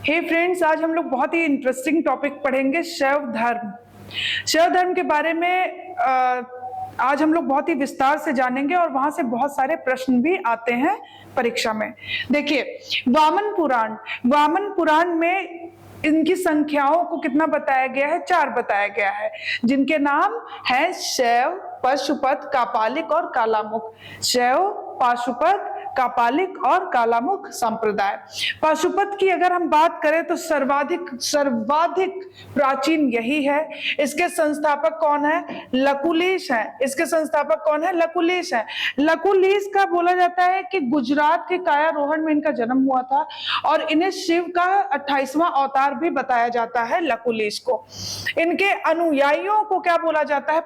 हे friends, आज हम लोग बहुत ही इंटरेस्टिंग टॉपिक पढ़ेंगे, शैव धर्म। शैव धर्म के बारे में आज हम लोग बहुत ही विस्तार से जानेंगे और वहां से बहुत सारे प्रश्न भी आते हैं परीक्षा में। देखिए, वामन पुराण में इनकी संख्याओं को कितना बताया गया है? 4 बताया गया है, जिनके नाम है शैव, पशुपत, कापालिक और कालामुख। शैव, पाशुपत, कापालिक और कालामुख संप्रदाय। पाशुपत की अगर हम बात करें तो सर्वाधिक प्राचीन यही है। इसके संस्थापक कौन है? लकुलिश है। इसके संस्थापक कौन है? लकुलिश है। लकुलिश का बोला जाता है कि गुजरात के कायारोहण में इनका जन्म हुआ था और इन्हें शिव का 28वां अवतार भी बताया जाता है लकुलिश को। इनके अनुयायियों को क्या बोला जाता है?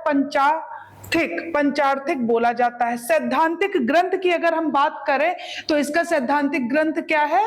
पंचार्थिक बोला जाता है। सैद्धांतिक ग्रंथ की अगर हम बात करें तो इसका सैद्धांतिक ग्रंथ क्या है?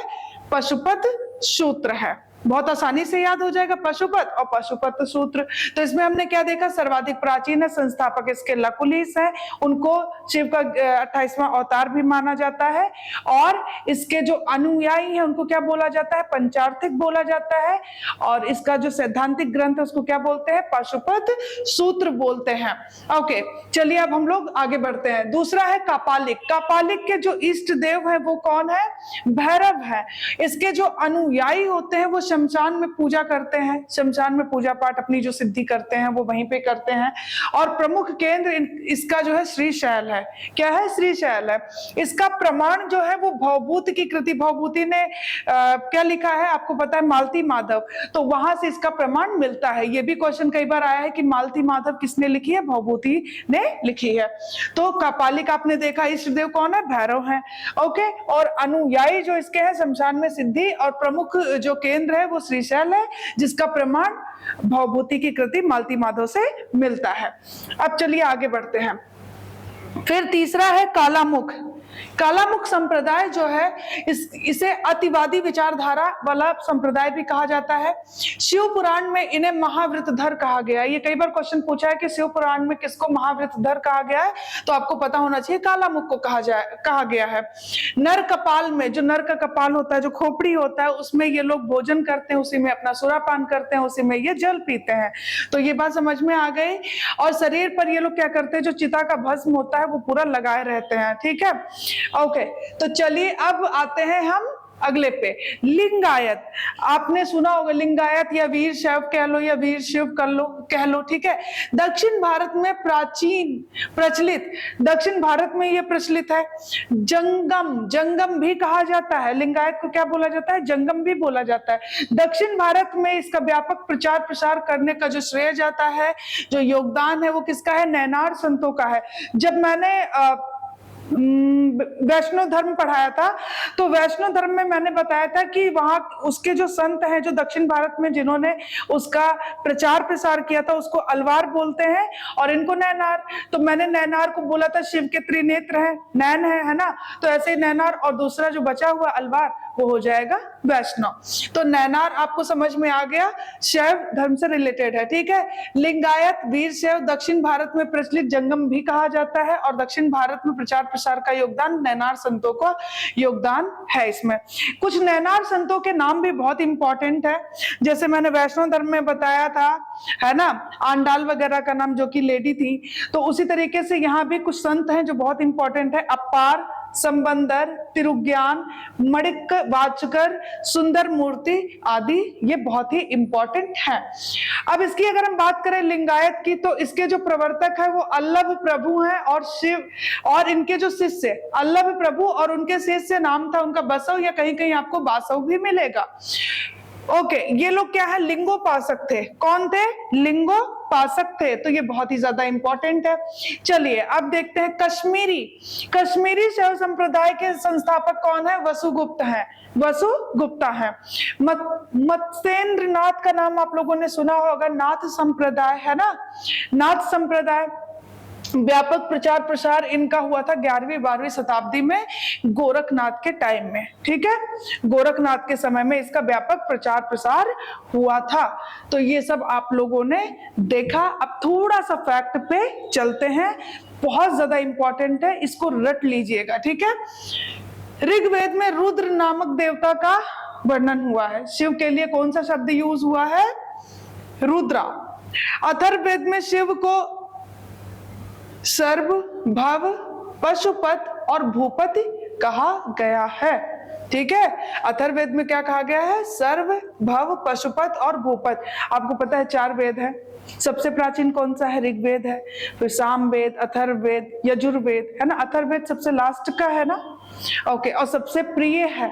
पशुपत सूत्र है। बहुत आसानी से याद हो जाएगा, पशुपत और पशुपत सूत्र। तो इसमें हमने क्या देखा? सर्वाधिक प्राचीन है, संस्थापक इसके लकुलिश है, उनको शिव का 28वां अवतार भी माना जाता है। और इसके जो अनुयायी हैं उनको क्या बोला जाता है? पंचार्थिक बोला जाता है। और इसका जो सैद्धांतिक ग्रंथ है उसको क्या बोलते हैं? पशुपत सूत्र बोलते हैं। ओके, चलिए अब हम लोग आगे बढ़ते हैं। दूसरा है कापालिक। कापालिक के जो इष्ट देव है वो कौन है? भैरव है। इसके जो अनुयायी होते हैं वो शमशान में पूजा करते हैं, शमशान में पूजा पाठ अपनी जो सिद्धि करते हैं वो वहीं पे करते हैं। और प्रमुख केंद्र इसका जो है श्रीशैल है। क्या है? श्रीशैल है। इसका प्रमाण जो है वो भवभूति की कृति, भवभूति ने क्या लिखा है आपको पता है? मालती माधव। तो वहां से इसका प्रमाण मिलता है। ये भी क्वेश्चन कई बार आया है कि मालती माधव किसने लिखी है? भवभूति ने लिखी है। तो कापालिक आपने देखा, इष्ट देव कौन है? भैरव है। ओके, और अनुयायी जो इसके हैं शमशान में सिद्धि, और प्रमुख जो केंद्र है वो श्रीशैल है, जिसका प्रमाण भवभूति की कृति मालती माधव से मिलता है। अब चलिए आगे बढ़ते हैं। फिर तीसरा है कालामुख। कालामुख संप्रदाय जो है इसे अतिवादी विचारधारा वाला संप्रदाय भी कहा जाता है। शिव पुराण में इन्हें महावृतधर कहा गया है। ये कई बार क्वेश्चन पूछा है कि शिव पुराण में किसको महावृतधर कहा गया है, तो आपको पता होना चाहिए कालामुख को कहा गया है। नर कपाल में, जो नर का कपाल होता है, जो खोपड़ी होता है, उसमें ये लोग भोजन करते हैं, उसी में अपना सुरापान करते हैं, उसी में ये जल पीते हैं। तो ये बात समझ में आ गई। और शरीर पर ये लोग क्या करते हैं? जो चिता का भस्म होता है वो पूरा लगाए रहते हैं। ठीक है, ओके। तो चलिए अब आते हैं हम अगले पे, लिंगायत। आपने सुना होगा लिंगायत, या वीर शैव कह लो या वीर शिव कह लो। ठीक है, दक्षिण भारत में दक्षिण भारत में यह प्रचलित है। जंगम भी कहा जाता है। लिंगायत को क्या बोला जाता है? जंगम भी बोला जाता है। दक्षिण भारत में इसका व्यापक प्रचार प्रसार करने का जो श्रेय जाता है, जो योगदान है, वो किसका है? नैनार संतों का है। जब मैंने वैष्णव धर्म पढ़ाया था तो वैष्णव धर्म में मैंने बताया था कि वहां उसके जो संत हैं जो दक्षिण भारत में जिन्होंने उसका प्रचार प्रसार किया था उसको अलवार बोलते हैं और इनको नैनार। तो मैंने नैनार को बोला था शिव के त्रिनेत्र है, नैन है ना? तो ऐसे ही नैनार और दूसरा जो बचा हुआ अलवार वो हो जाएगा वैष्णव। तो नैनार आपको समझ में आ गया, शैव धर्म से रिलेटेड है। ठीक है, लिंगायत, वीर शैव दक्षिण भारत में प्रचलित, जंगम भी कहा जाता है। और दक्षिण भारत में प्रचार प्रसार का योगदान नैनार संतों का योगदान है। इसमें कुछ नैनार संतों के नाम भी बहुत इंपॉर्टेंट है, जैसे मैंने वैष्णव धर्म में बताया था, है ना, आंडाल वगैरह का नाम जो कि लेडी थी। तो उसी तरीके से यहाँ भी कुछ संत हैं जो बहुत इंपॉर्टेंट है। अपार, संबंदर, तिरुज्ञान, मणिक वाचकर, सुंदर मूर्ति आदि ये बहुत ही इंपॉर्टेंट है। अब इसकी अगर हम बात करें लिंगायत की, तो इसके जो प्रवर्तक है वो अल्लभ प्रभु हैं और शिव, और इनके जो शिष्य अल्लभ प्रभु और उनके शिष्य नाम था उनका बसव, या कहीं कहीं आपको बासव भी मिलेगा। ओके, ये लोग क्या है? लिंगोपासक थे। कौन थे? लिंगोपासक थे। तो ये बहुत ही ज्यादा इंपॉर्टेंट है। चलिए अब देखते हैं कश्मीरी शैव संप्रदाय के संस्थापक कौन है? वसुगुप्त हैं। वसुगुप्ता है। मत्स्येंद्र नाथ का नाम आप लोगों ने सुना होगा। नाथ संप्रदाय है ना, नाथ संप्रदाय, व्यापक प्रचार प्रसार इनका हुआ था 11वीं 12वीं शताब्दी में गोरखनाथ के टाइम में। ठीक है, गोरखनाथ के समय में इसका व्यापक प्रचार प्रसार हुआ था। तो ये सब आप लोगों ने देखा। अब थोड़ा सा फैक्ट पे चलते हैं, बहुत ज्यादा इंपॉर्टेंट है, इसको रट लीजिएगा। ठीक है, ऋग्वेद में रुद्र नामक देवता का वर्णन हुआ है। शिव के लिए कौन सा शब्द यूज हुआ है? रुद्रा। अथर्ववेद में शिव को सर्व, भव, पशुपत और भूपति कहा गया है। ठीक है, अथर्ववेद में क्या कहा गया है? सर्व, भव, पशुपत और भूपत। आपको पता है 4 वेद है। सबसे प्राचीन कौन सा है? ऋग्वेद है, फिर सामवेद, अथर्ववेद, यजुर्वेद, है ना। अथर्ववेद सबसे लास्ट का है ना। ओके, और सबसे प्रिय है।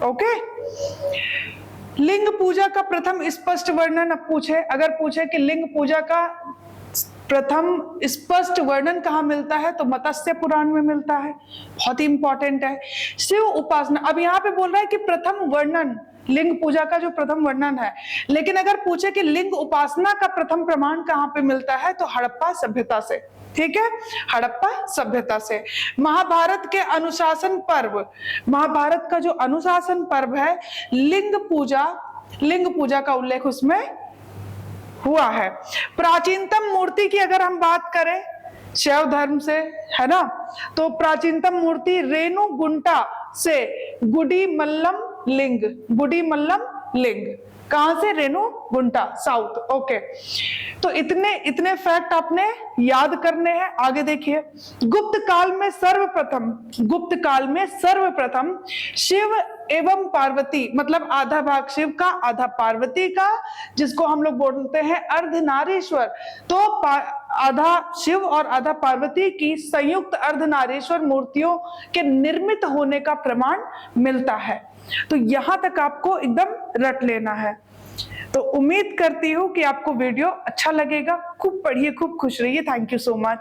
ओके, लिंग पूजा का प्रथम स्पष्ट वर्णन अब पूछे, अगर पूछे कि लिंग पूजा का प्रथम स्पष्ट वर्णन कहाँ मिलता है, तो मत्स्य पुराण में मिलता है। बहुत ही इंपॉर्टेंट है। शिव उपासना, अब यहाँ पे बोल रहा है कि प्रथम वर्णन, लिंग पूजा का जो प्रथम वर्णन है, लेकिन अगर पूछे कि लिंग उपासना का प्रथम प्रमाण कहाँ पे मिलता है, तो हड़प्पा सभ्यता से। ठीक है, हड़प्पा सभ्यता से। महाभारत के अनुशासन पर्व, महाभारत का जो अनुशासन पर्व है, लिंग पूजा का उल्लेख उसमें हुआ है। प्राचीनतम मूर्ति की अगर हम बात करें शैव धर्म से, है ना, तो प्राचीनतम मूर्ति रेणुगुंटा से गुडीमल्लम लिंग, कहां से? रेणुगुंटा, साउथ। ओके, तो इतने फैक्ट आपने याद करने हैं। आगे देखिए, गुप्त काल में सर्वप्रथम शिव एवं पार्वती, मतलब आधा भाग शिव का आधा पार्वती का, जिसको हम लोग बोलते हैं अर्धनारीश्वर, तो आधा शिव और आधा पार्वती की संयुक्त अर्धनारीश्वर मूर्तियों के निर्मित होने का प्रमाण मिलता है। तो यहां तक आपको एकदम रट लेना है। तो उम्मीद करती हूं कि आपको वीडियो अच्छा लगेगा। खूब पढ़िए, खूब खुश रहिए। Thank you so much.